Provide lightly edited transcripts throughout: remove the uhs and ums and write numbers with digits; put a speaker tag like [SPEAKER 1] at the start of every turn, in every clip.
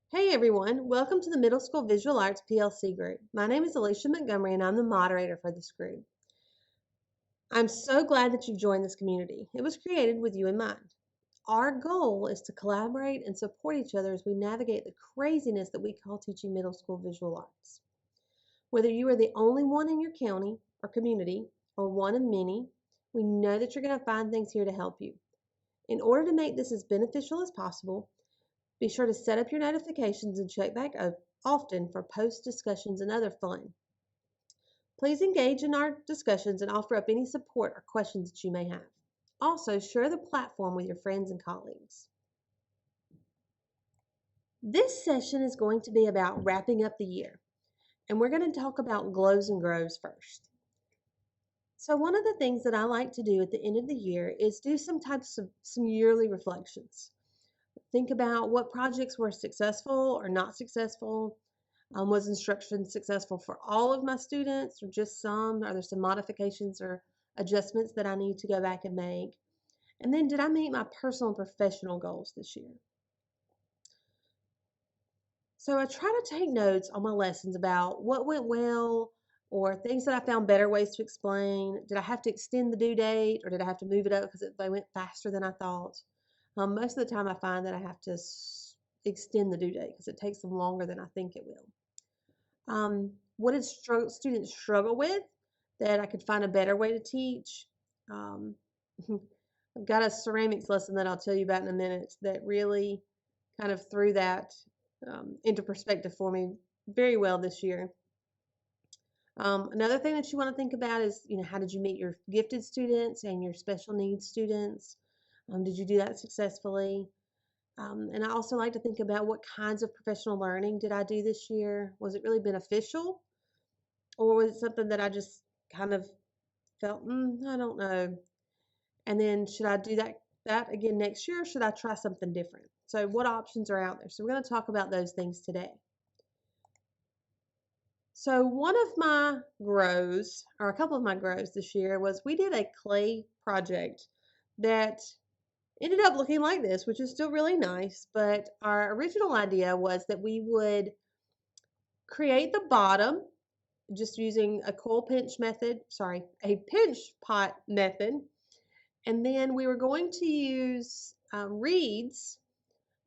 [SPEAKER 1] Hey everyone, welcome to the Middle School Visual Arts PLC group. My name is Alicia Montgomery and I'm the moderator for this group. I'm so glad that you've joined this community. It was created with you in mind. Our goal is to collaborate and support each other as we navigate the craziness that we call teaching middle school visual arts. Whether you are the only one in your county or community or one of many, we know that you're going to find things here to help you. In order to make this as beneficial as possible, be sure to set up your notifications and check back often for post discussions and other fun. Please engage in our discussions and offer up any support or questions that you may have. Also, share the platform with your friends and colleagues. This session is going to be about wrapping up the year, and we're going to talk about glows and grows first. So one of the things that I like to do at the end of the year is do some types of some yearly reflections. Think about what projects were successful or not successful. Was instruction successful for all of my students or just some? Are there some modifications or adjustments that I need to go back and make? And then did I meet my personal and professional goals this year? So I try to take notes on my lessons about what went well or things that I found better ways to explain. Did I have to extend the due date or did I have to move it up because they went faster than I thought? Most of the time I find that I have to extend the due date because it takes them longer than I think it will. What did students struggle with that I could find a better way to teach? Um, I've got a ceramics lesson that I'll tell you about in a minute that really kind of threw that into perspective for me very well this year. Another thing that you want to think about is, how did you meet your gifted students and your special needs students? Did you do that successfully? And I also like to think about what kinds of professional learning did I do this year? Was it really beneficial? Or was it something that I just kind of felt, I don't know. And then should I do that again next year or should I try something different? So what options are out there? So we're going to talk about those things today. So one of my grows, or a couple of my grows this year was we did a clay project that ended up looking like this, which is still really nice. But our original idea was that we would create the bottom just using a coil pinch method, a pinch pot method. And then we were going to use reeds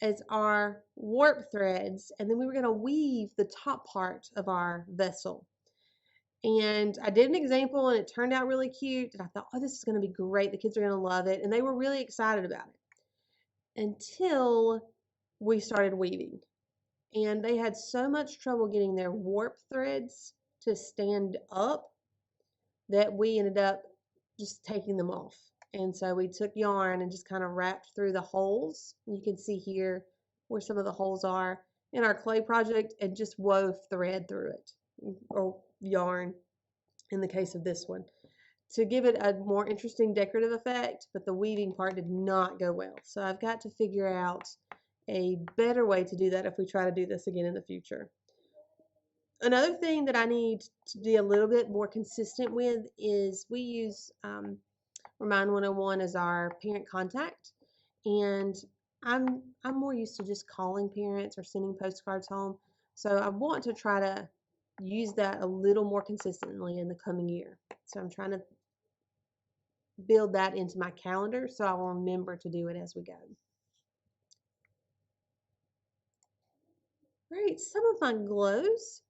[SPEAKER 1] as our warp threads, and then we were going to weave the top part of our vessel. And I did an example and it turned out really cute. And I thought, oh, this is going to be great. The kids are going to love it. And they were really excited about it until we started weaving. And they had so much trouble getting their warp threads to stand up that we ended up just taking them off. And so we took yarn and just kind of wrapped through the holes. You can see here where some of the holes are in our clay project and just wove thread through it, or yarn in the case of this one, to give it a more interesting decorative effect, but the weaving part did not go well. So I've got to figure out a better way to do that if we try to do this again in the future. Another thing that I need to be a little bit more consistent with is we use Remind 101 as our parent contact, and I'm more used to just calling parents or sending postcards home. So I want to try to use that a little more consistently in the coming year. So I'm trying to build that into my calendar so I will remember to do it as we go. Right, some of my glows.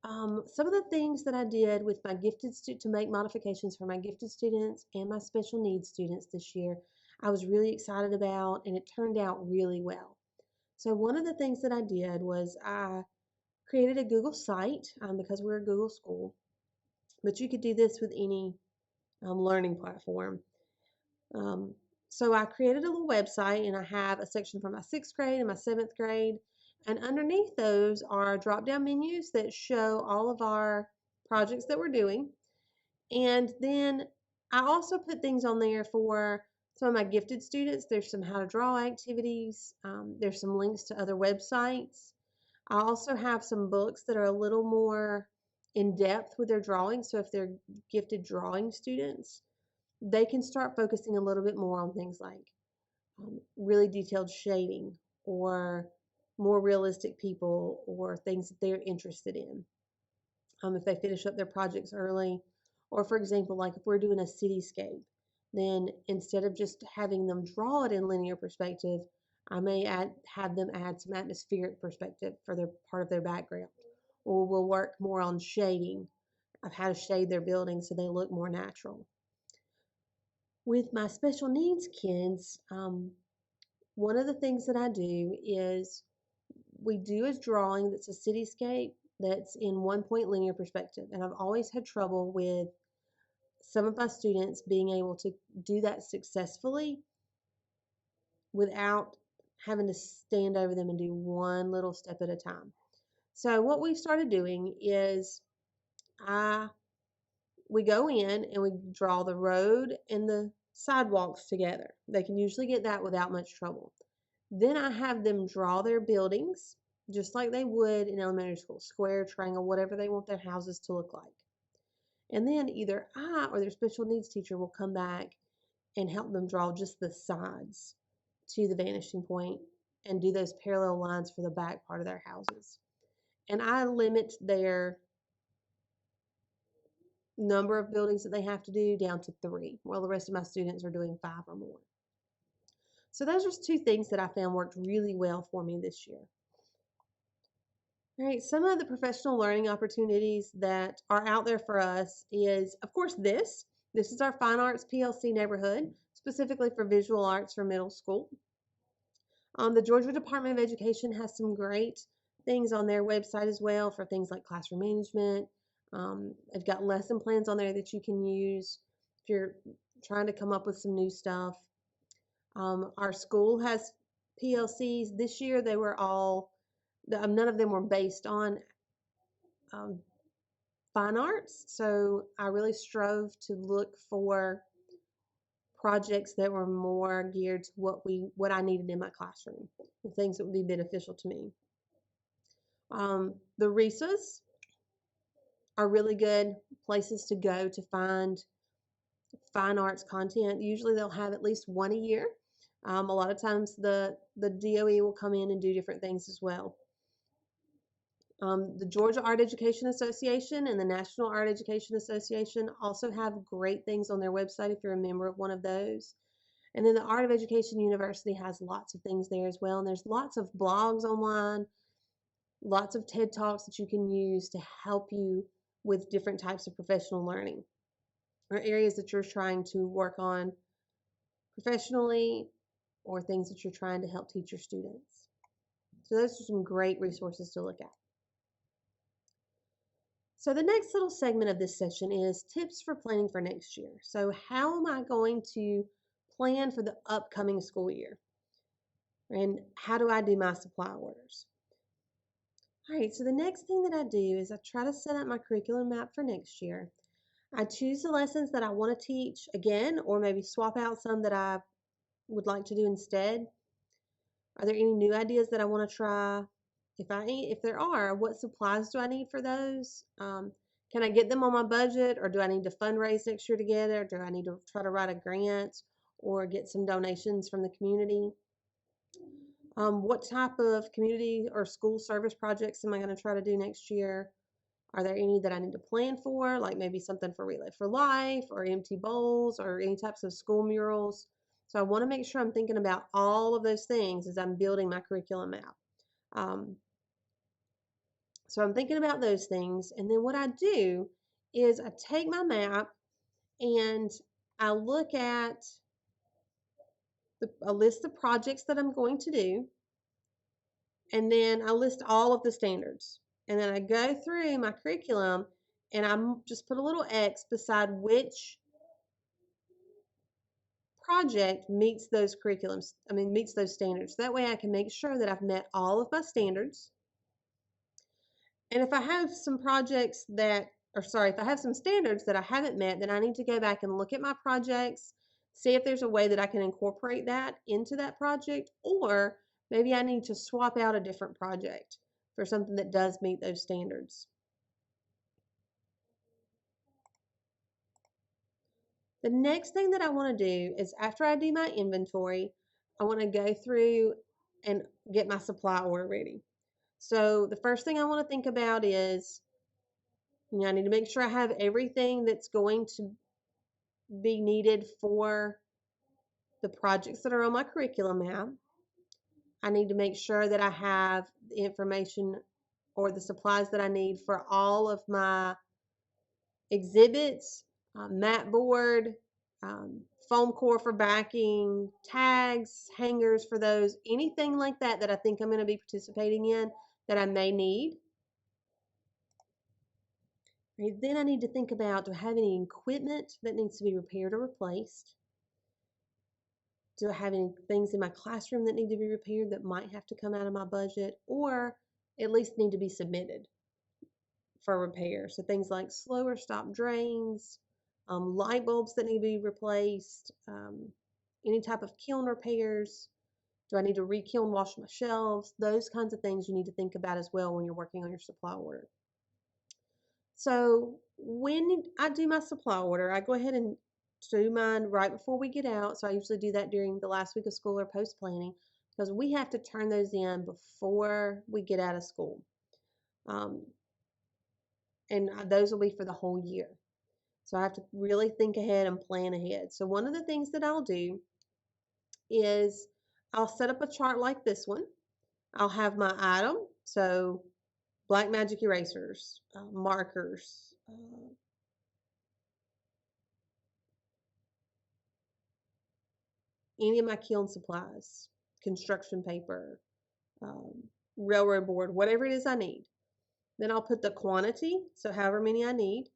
[SPEAKER 1] Some of the things that I did with my to make modifications for my gifted students and my special needs students this year, I was really excited about, and it turned out really well. So one of the things that I did was I created a Google site because we're a Google school, but you could do this with any learning platform. Um, so I created a little website, and I have a section for my 6th grade and my 7th grade. And underneath those are drop-down menus that show all of our projects that we're doing. And then I also put things on there for some of my gifted students. There's some how to draw activities. There's some links to other websites. I also have some books that are a little more in depth with their drawing. So if they're gifted drawing students, they can start focusing a little bit more on things like really detailed shading or more realistic people or things that they're interested in. If they finish up their projects early, or for example, like if we're doing a cityscape, then instead of just having them draw it in linear perspective, I may have them add some atmospheric perspective for their part of their background, or we'll work more on shading of how to shade their buildings so they look more natural. With my special needs kids, one of the things that I do is we do a drawing that's a cityscape that's in 1 point linear perspective. And I've always had trouble with some of my students being able to do that successfully without having to stand over them and do one little step at a time. So what we've started doing is we go in and we draw the road and the sidewalks together. They can usually get that without much trouble. Then I have them draw their buildings just like they would in elementary school, square, triangle, whatever they want their houses to look like. And then either I or their special needs teacher will come back and help them draw just the sides to the vanishing point and do those parallel lines for the back part of their houses. And I limit their number of buildings that they have to do down to 3, while the rest of my students are doing 5 or more. So those are 2 things that I found worked really well for me this year. All right, some of the professional learning opportunities that are out there for us is, of course, this. This is our Fine Arts PLC neighborhood, specifically for visual arts for middle school. The Georgia Department of Education has some great things on their website as well for things like classroom management. They've got lesson plans on there that you can use if you're trying to come up with some new stuff. Our school has PLCs. This year they were all, none of them were based on fine arts. So I really strove to look for projects that were more geared to what I needed in my classroom, and things that would be beneficial to me. The RESAs are really good places to go to find fine arts content. Usually they'll have at least one a year. A lot of times the DOE will come in and do different things as well. The Georgia Art Education Association and the National Art Education Association also have great things on their website if you're a member of one of those. And then the Art of Education University has lots of things there as well. And there's lots of blogs online, lots of TED Talks that you can use to help you with different types of professional learning or areas that you're trying to work on professionally or things that you're trying to help teach your students. So those are some great resources to look at. So the next little segment of this session is tips for planning for next year. So how am I going to plan for the upcoming school year? And how do I do my supply orders? All right, so the next thing that I do is I try to set up my curriculum map for next year. I choose the lessons that I want to teach again, or maybe swap out some that I would like to do instead. Are there any new ideas that I want to try? If there are, what supplies do I need for those? Can I get them on my budget, or do I need to fundraise next year together? Do I need to try to write a grant or get some donations from the community? What type of community or school service projects am I going to try to do next year? Are there any that I need to plan for, like maybe something for Relay for Life or empty bowls or any types of school murals? So I want to make sure I'm thinking about all of those things as I'm building my curriculum out. So I'm thinking about those things. And then what I do is I take my map and I look at a list of projects that I'm going to do. And then I list all of the standards. And then I go through my curriculum and I just put a little X beside which project meets those meets those standards. That way I can make sure that I've met all of my standards. And if I have some if I have some standards that I haven't met, then I need to go back and look at my projects, see if there's a way that I can incorporate that into that project, or maybe I need to swap out a different project for something that does meet those standards. The next thing that I want to do is after I do my inventory, I want to go through and get my supply order ready. So the first thing I want to think about is, I need to make sure I have everything that's going to be needed for the projects that are on my curriculum map. I need to make sure that I have the information or the supplies that I need for all of my exhibits, mat board, foam core for backing, tags, hangers for those, anything like that that I think I'm going to be participating in that I may need. Right, then I need to think about, do I have any equipment that needs to be repaired or replaced? Do I have any things in my classroom that need to be repaired that might have to come out of my budget or at least need to be submitted for repair? So things like slower stop drains, light bulbs that need to be replaced, any type of kiln repairs. Do I need to re-kiln wash my shelves? Those kinds of things you need to think about as well when you're working on your supply order. So when I do my supply order, I go ahead and do mine right before we get out. So I usually do that during the last week of school or post planning because we have to turn those in before we get out of school. And those will be for the whole year. So I have to really think ahead and plan ahead. So one of the things that I'll do is I'll set up a chart like this one. I'll have my item, so black magic erasers, markers, any of my kiln supplies, construction paper, railroad board, whatever it is I need. Then I'll put the quantity, so however many I need.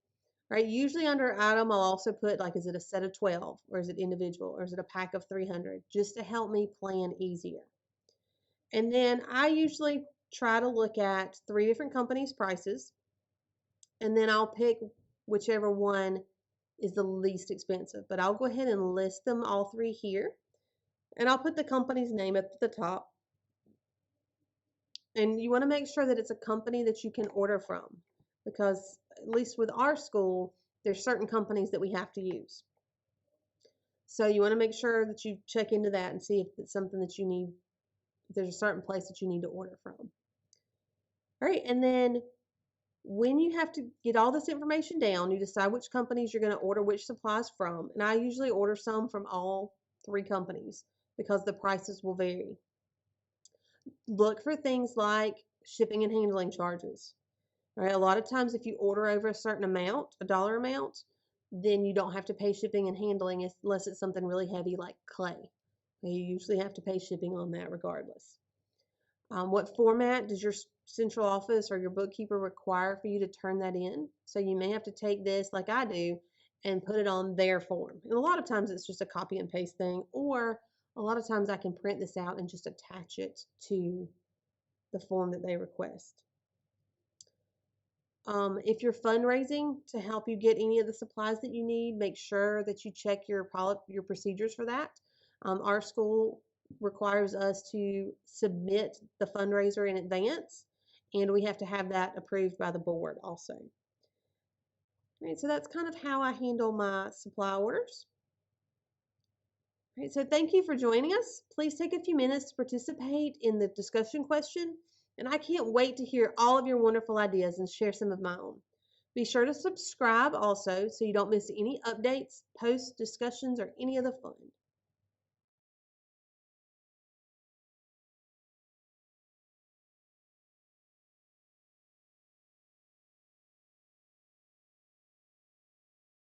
[SPEAKER 1] Right, usually under item, I'll also put, like, is it a set of 12 or is it individual or is it a pack of 300, just to help me plan easier. And then I usually try to look at 3 different companies' prices, and then I'll pick whichever one is the least expensive. But I'll go ahead and list them all 3 here, and I'll put the company's name at the top. And you want to make sure that it's a company that you can order from, because at least with our school, there's certain companies that we have to use. So you want to make sure that you check into that and see if it's something that you need, if there's a certain place that you need to order from. All right, and then when you have to get all this information down, you decide which companies you're going to order which supplies from. And I usually order some from all 3 companies because the prices will vary. Look for things like shipping and handling charges. All right, a lot of times if you order over a certain amount, a dollar amount, then you don't have to pay shipping and handling unless it's something really heavy like clay. You usually have to pay shipping on that regardless. What format does your central office or your bookkeeper require for you to turn that in? So you may have to take this, like I do, and put it on their form. And a lot of times it's just a copy and paste thing, or a lot of times I can print this out and just attach it to the form that they request. If you're fundraising to help you get any of the supplies that you need, make sure that you check your procedures for that. Our school requires us to submit the fundraiser in advance, and we have to have that approved by the board also. All right, so that's kind of how I handle my supply orders. All right, so thank you for joining us. Please take a few minutes to participate in the discussion question, and I can't wait to hear all of your wonderful ideas and share some of my own. Be sure to subscribe also so you don't miss any updates, posts, discussions, or any of the fun.